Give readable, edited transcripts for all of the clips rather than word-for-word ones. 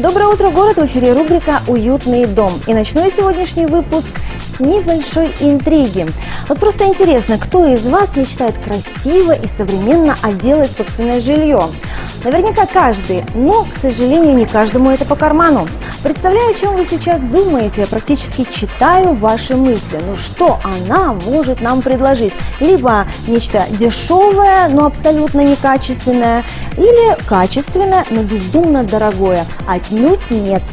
Доброе утро, город! В эфире рубрика «Уютный дом». И начну я сегодняшний выпуск с небольшой интриги. Вот просто интересно, кто из вас мечтает красиво и современно отделать собственное жилье? Наверняка каждый, но, к сожалению, не каждому это по карману. Представляю, о чем вы сейчас думаете, практически читаю ваши мысли. Ну что она может нам предложить? Либо нечто дешевое, но абсолютно некачественное, или качественное, но безумно дорогое. Отнюдь нет.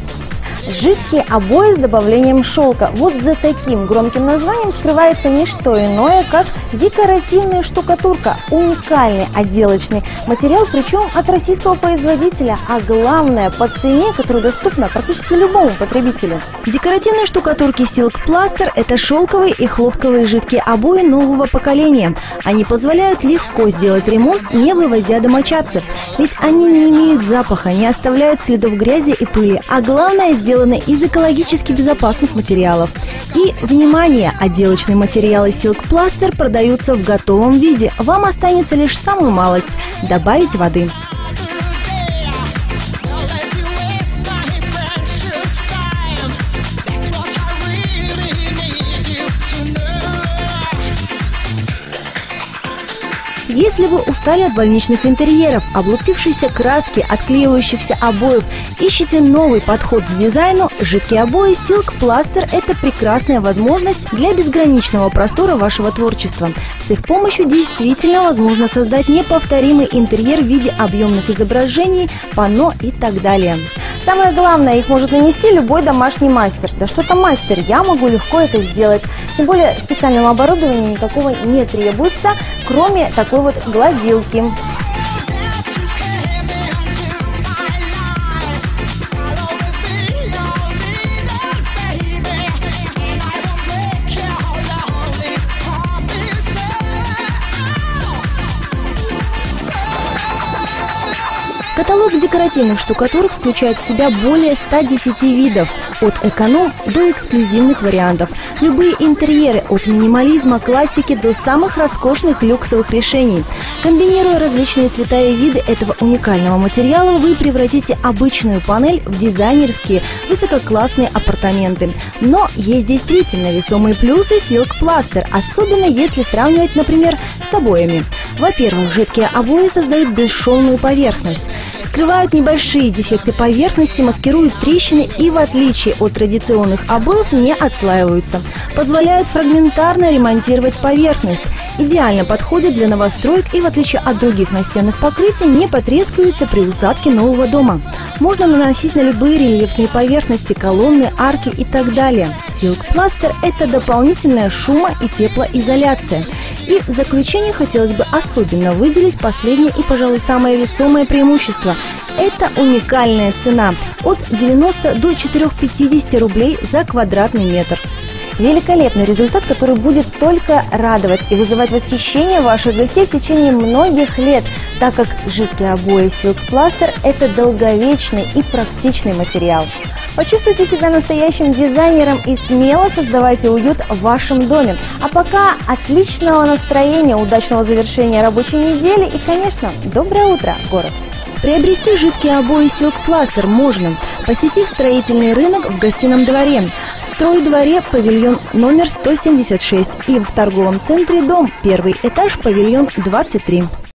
Жидкие обои с добавлением шелка. Вот за таким громким названием скрывается не что иное, как декоративная штукатурка. Уникальный отделочный материал, причем от российского производителя, а главное по цене, которая доступна практически любому потребителю. Декоративные штукатурки Silk Plaster – это шелковые и хлопковые жидкие обои нового поколения. Они позволяют легко сделать ремонт, не вывозя домочадцев. Ведь они не имеют запаха, не оставляют следов грязи и пыли, а главное – сделаны из экологически безопасных материалов. И, внимание, отделочные материалы Silk Plaster продаются в готовом виде. Вам останется лишь самую малость – добавить воды. Если вы устали от больничных интерьеров, облупившейся краски, отклеивающихся обоев, ищете новый подход к дизайну, жидкие обои Silk Plaster – это прекрасная возможность для безграничного простора вашего творчества. С их помощью действительно возможно создать неповторимый интерьер в виде объемных изображений, панно и так далее. Самое главное, их может нанести любой домашний мастер. Да что там мастер, я могу легко это сделать. Тем более специального оборудования никакого не требуется, кроме такой вот гладилки. Каталог декоративных штукатурок включает в себя более 110 видов, от эконом до эксклюзивных вариантов. Любые интерьеры от минимализма, классики до самых роскошных люксовых решений. Комбинируя различные цвета и виды этого уникального материала, вы превратите обычную панель в дизайнерские, высококлассные апартаменты. Но есть действительно весомые плюсы Silk Plaster, особенно если сравнивать, например, с обоями. Во-первых, жидкие обои создают бесшовную поверхность. Скрывают небольшие дефекты поверхности, маскируют трещины и, в отличие от традиционных обоев, не отслаиваются. Позволяют фрагментарно ремонтировать поверхность. Идеально подходят для новостроек и, в отличие от других настенных покрытий, не потрескиваются при усадке нового дома. Можно наносить на любые рельефные поверхности, колонны, арки и так далее. Silk Plaster – это дополнительная шумо- и теплоизоляция. И в заключение хотелось бы особенно выделить последнее и, пожалуй, самое весомое преимущество. Это уникальная цена – от 90 до 450 рублей за квадратный метр. Великолепный результат, который будет только радовать и вызывать восхищение ваших гостей в течение многих лет, так как жидкие обои Silk Plaster – это долговечный и практичный материал. Почувствуйте себя настоящим дизайнером и смело создавайте уют в вашем доме. А пока отличного настроения, удачного завершения рабочей недели и, конечно, доброе утро, город! Приобрести жидкие обои Silk Plaster можно, посетив строительный рынок в Гостином дворе, в Стройдворе павильон номер 176 и в торговом центре Дом, первый этаж, павильон 23.